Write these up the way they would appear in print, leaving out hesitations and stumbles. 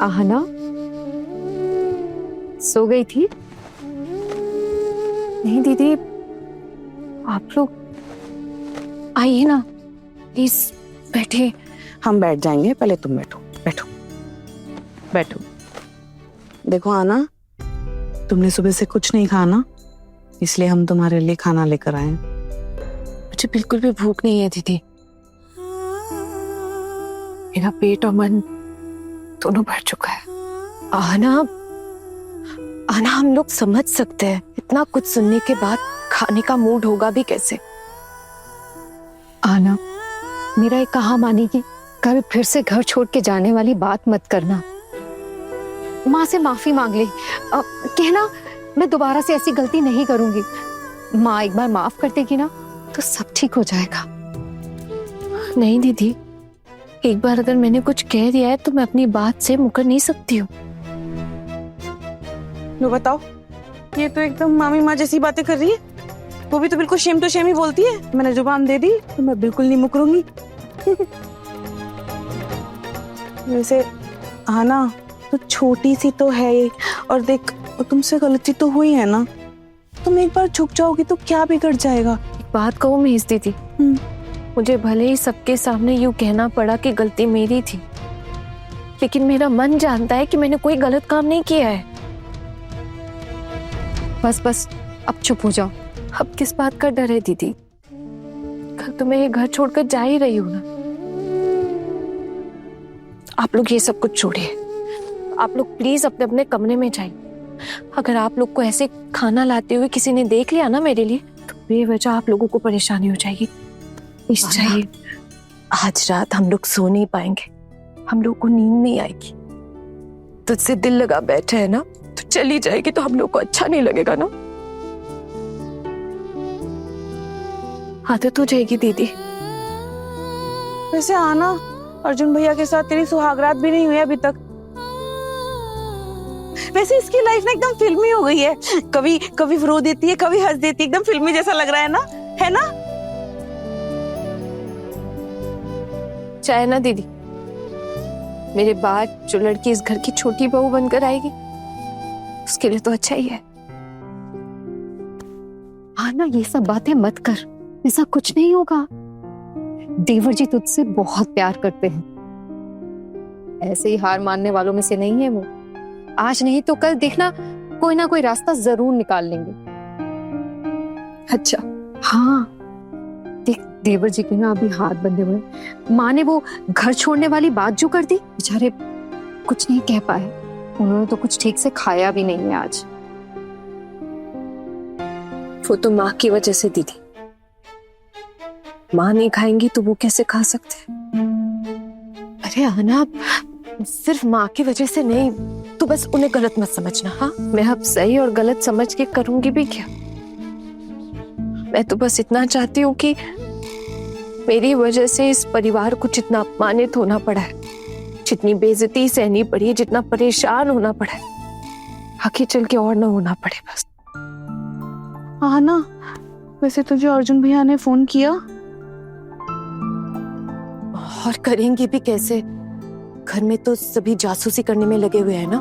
आहना सो गई थी? नहीं दीदी, आप लोग आइए ना प्लीज, बैठे। हम बैठ जाएंगे, पहले तुम बैठो बैठो बैठो। देखो आना, तुमने सुबह से कुछ नहीं खाया ना, इसलिए हम तुम्हारे लिए खाना लेकर आए हैं। मुझे बिल्कुल भी भूख नहीं है दीदी, मेरा पेट और मन दोनों भर चुका है। आहना, आहना हम लोग समझ सकते हैं, इतना कुछ सुनने के बाद खाने का मूड होगा भी कैसे। आहना, मेरा एक कहा मानेगी, कल फिर से घर छोड़ के जाने वाली बात मत करना। माँ से माफी मांग ले, कहना मैं दोबारा से ऐसी गलती नहीं करूंगी। माँ एक बार माफ कर देगी ना तो सब ठीक हो जाएगा। नहीं दीदी, एक बार अगर मैंने कुछ कह दिया है तो मैं अपनी बात से मुकर नहीं सकती हूँ। लो बताओ, ये तो एकदम मामी माँ जैसी बातें कर रही है। वो भी तो बिल्कुल शेम टू शेम ही बोलती है। मैंने जुबान दे दी तो मैं बिल्कुल नहीं मुकरूंगी। वैसे आना तो छोटी सी तो है ये, और देख तुमसे गलती तो हुई है ना, तुम एक बार झुक जाओगी तो क्या बिगड़ जाएगा। एक बात कहूँ मेज दीदी, मुझे भले ही सबके सामने यूं कहना पड़ा कि गलती मेरी थी, लेकिन मेरा मन जानता है कि मैंने कोई गलत काम नहीं किया है। बस बस अब चुप हो जाओ। अब किस बात का डर है दीदी, कल तो मैं ये घर छोड़कर जा ही रही हूँ ना। आप लोग ये सब कुछ छोड़िए, आप लोग प्लीज अपने अपने कमरे में जाइए। अगर आप लोग को ऐसे खाना लाते हुए किसी ने देख लिया ना मेरे लिए, तो बेवजह आप लोगों को परेशानी हो जाएगी। इस चाहिए, आज रात हम लोग सो नहीं पाएंगे, हम लोग को नींद नहीं आएगी। तुझसे दिल लगा बैठे है ना, तो चली जाएगी तो हम लोग को अच्छा नहीं लगेगा ना। आदत हो जाएगी दीदी। वैसे आना, अर्जुन भैया के साथ तेरी सुहागरात भी नहीं हुई अभी तक। वैसे इसकी लाइफ ना एकदम फिल्मी हो गई है, कभी कभी रो देती है, कभी हंस देती है, एकदम फिल्मी जैसा लग रहा है ना, है ना? चाहे ना दीदी, मेरे बाद जो लड़की इस घर की छोटी बहू बनकर आएगी उसके लिए तो अच्छा ही है। हाँ ना, ये सब बातें मत कर, ऐसा कुछ नहीं होगा। देवर जी तुझसे बहुत प्यार करते हैं, ऐसे ही हार मानने वालों में से नहीं है वो। आज नहीं तो कल देखना, कोई ना कोई रास्ता जरूर निकाल लेंगे। अच्छा हाँ, देख देवर जी के ना अभी हाथ बंधे हुए। माँ ने वो घर छोड़ने वाली बात जो कर दी, बेचारे कुछ नहीं कह पाए। उन्होंने तो कुछ ठीक से खाया भी नहीं है आज। वो तो माँ की वजह से दीदी, माँ नहीं खाएंगी तो वो कैसे खा सकते। अरे आना, सिर्फ माँ की वजह से नहीं, तो बस उन्हें गलत मत समझना। हाँ, मैं अब सही और गलत समझ के करूंगी भी क्या। मैं तो बस इतना चाहती हूँ कि मेरी वजह से इस परिवार को जितना अपमानित होना पड़ा है, जितनी बेइज्जती सहनी पड़ी है, जितना परेशान होना पड़ा है, आगे चल के और ना होना पड़े बस। हाँ ना, वैसे तुझे अर्जुन भैया ने फोन किया? और करेंगे भी कैसे, घर में तो सभी जासूसी करने में लगे हुए हैं ना,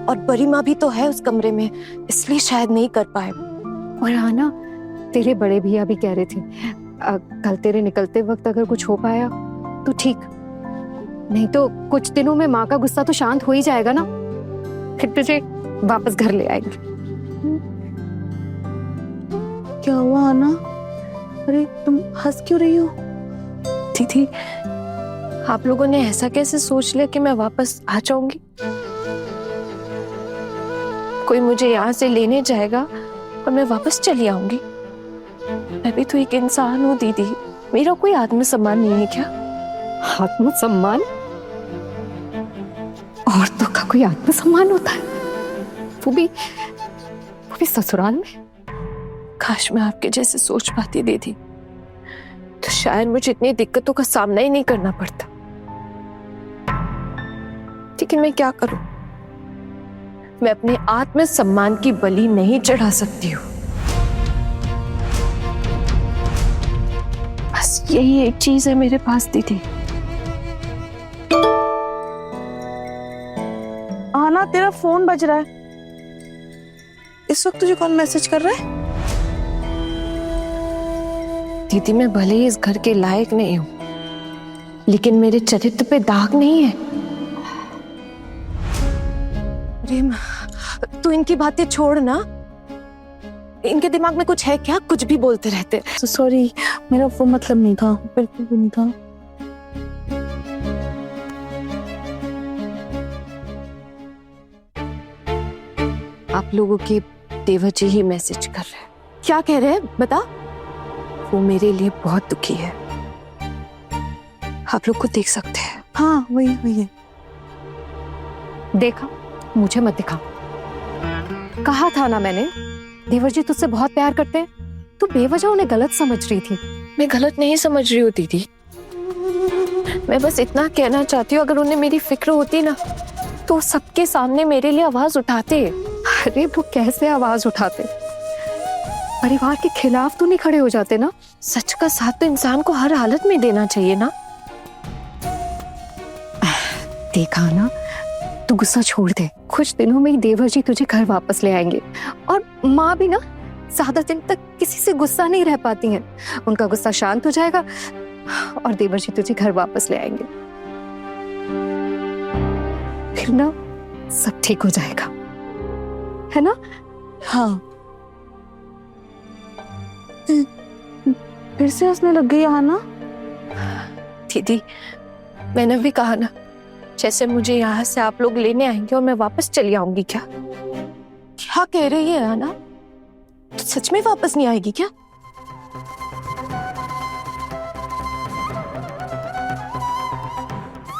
और बड़ी माँ भी तो है उस कमरे में, इसलिए शायद नहीं कर पाए। और हाँ ना, तेरे बड़े भैया भी कह रहे थे कल तेरे निकलते वक्त अगर कुछ हो पाया तो ठीक, नहीं तो कुछ दिनों में माँ का गुस्सा तो शांत हो ही जाएगा ना, फिर तुझे वापस घर ले आएगी। क्या हुआ आना? अरे तुम हंस क्यों रही हो? दीदी, आप लोगों ने ऐसा कैसे सोच लिया कि मैं वापस आ जाऊंगी? कोई मुझे यहाँ से लेने जाएगा और मैं वापस चली आऊंगी? मैं भी तो एक इंसान हूँ दीदी, मेरा कोई आत्मसम्मान नहीं है क्या? आत्मसम्मान? औरतों का कोई आत्मसम्मान होता है? वो भी ससुराल में? काश मैं आपके जैसे सोच पाती दीदी, तो शायद मुझे इतनी दिक्कतों का सामना ही नहीं करना पड़ता। लेकिन मैं क्या करूं, मैं अपने आत्मसम्मान की बलि नहीं चढ़ा सकती हूँ। बस यही एक चीज है मेरे पास दीदी, तेरा फोन बज रहा है। इस वक्त तुझे कौन मैसेज कर रहा है? दीदी मैं भले ही इस घर के लायक नहीं हूं, लेकिन मेरे चरित्र पे दाग नहीं है। प्रेम, तू इनकी बातें छोड़ ना। इनके दिमाग में कुछ है क्या? कुछ भी बोलते रहते। सॉरी, मेरा वो मतलब नहीं था, बिल्कुल भी नहीं था। आप लोगों के देवर जी ही मैसेज कर रहे हैं। क्या कह रहे हैं बता? वो मेरे लिए बहुत दुखी है, आप लोग को देख सकते हैं। हाँ वही वही है। देखा, मुझे मत दिखा। कहा था ना मैंने, देवर जी तुझसे बहुत प्यार करते हैं। तू बेवजह उन्हें गलत समझ रही थी। मैं गलत नहीं समझ रही हूँ दीदी, मैं बस इतना कहना चाहती हूँ, अगर उन्हें मेरी फिक्र होती ना तो सबके सामने मेरे लिए आवाज उठाते। अरे वो कैसे आवाज उठाते? परिवार के खिलाफ तो नहीं खड़े हो जाते ना। सच का साथ तो इंसान को हर हालत में देना चाहिए ना। देखा ना, तू गुस्सा छोड़ दे। कुछ दिनों में ही देवर जी तुझे घर वापस ले आएंगे। और माँ भी ना ज्यादा दिन तक किसी से गुस्सा नहीं रह पाती हैं। उनका गुस्सा शांत हो जाएगा और देवर जी तुझे घर वापस ले आएंगे। फिर ना सब ठीक हो जाएगा, है ना? हाँ। फिर से हंसने लग गई ना? दीदी मैंने भी कहा ना, जैसे मुझे यहाँ से आप लोग लेने आएंगे और मैं वापस चली आऊंगी। क्या क्या कह रही है आना? तो सच में वापस नहीं आएगी क्या?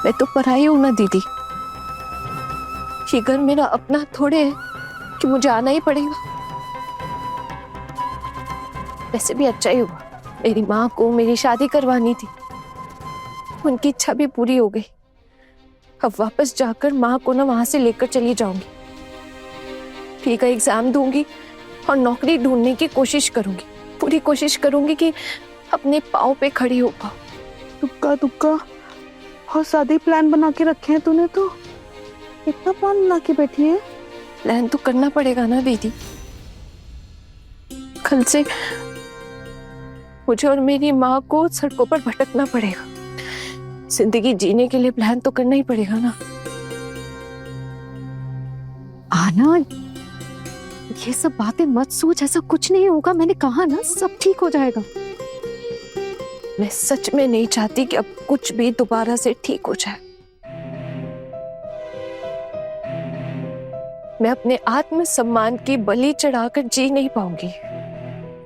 मैं तो पराई हूं ना दीदी। ये घर मेरा अपना थोड़े है कि मुझे आना ही पड़ेगा। वैसे भी अच्छा ही हुआ, मेरी माँ को मेरी शादी करवानी थी, उनकी इच्छा भी पूरी हो गई। अब वापस जाकर माँ को ना वहां से लेकर चली जाऊंगी। ठीक है, एग्जाम दूंगी और नौकरी ढूंढने की कोशिश करूंगी। पूरी कोशिश करूंगी कि अपने पाँव पे खड़ी हो पाऊं। तुक्का तुक्का बहुत सादे प्लान बना के रखे हैं तूने तो। इतना प्लान बना के बैठी है? प्लान तो करना पड़ेगा ना दीदी। कल से मुझे और मेरी माँ को सड़कों पर भटकना पड़ेगा। जिंदगी जीने के लिए प्लान तो करना ही पड़ेगा ना। आना, ये सब बातें मत सोच, ऐसा कुछ नहीं होगा। मैंने कहा ना सब ठीक हो जाएगा। मैं सच में नहीं चाहती कि अब कुछ भी दोबारा से ठीक हो जाए। मैं अपने आत्मसम्मान की बलि चढ़ाकर जी नहीं पाऊंगी।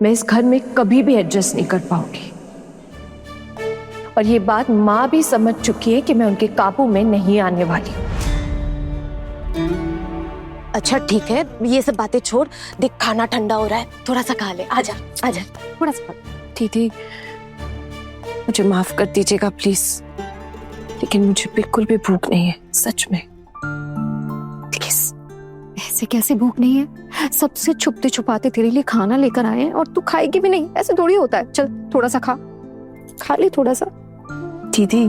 मैं इस घर में कभी भी एडजस्ट नहीं कर पाऊंगी। और ये बात माँ भी समझ चुकी है कि मैं उनके काबू में नहीं आने वाली। अच्छा ठीक है, ये सब बातें छोड़। देख खाना ठंडा हो रहा है, थोड़ा सा खा ले। आजा आजा, थोड़ा सा। दीदी मुझे माफ कर दीजिएगा प्लीज, लेकिन मुझे बिल्कुल भी भूख नहीं है, सच में। प्लीज। ऐसे कैसे भूख नहीं है? सबसे छुपते छुपाते तेरे लिए खाना लेकर आए हैं और तू खाएगी भी नहीं। ऐसे थोड़ी होता है। चल थोड़ा सा खा ले, थोड़ा सा। दीदी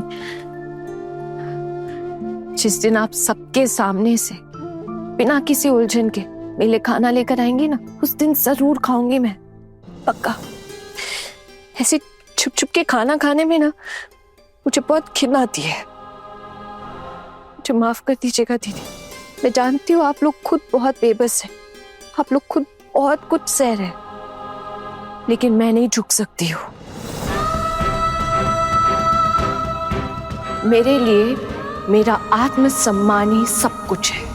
जिस दिन आप सबके सामने से बिना किसी उलझन के मेरे लिए खाना लेकर आएंगी ना, उस दिन जरूर खाऊंगी मैं, पक्का। ऐसे छुप छुप के खाना खाने में ना मुझे बहुत घिन आती है। मुझे माफ कर दीजिएगा दीदी। मैं जानती हूँ आप लोग खुद बहुत बेबस हैं, आप लोग खुद बहुत कुछ सह रहे हैं, लेकिन मैं नहीं झुक सकती हूँ। मेरे लिए मेरा आत्मसम्मान ही सब कुछ है।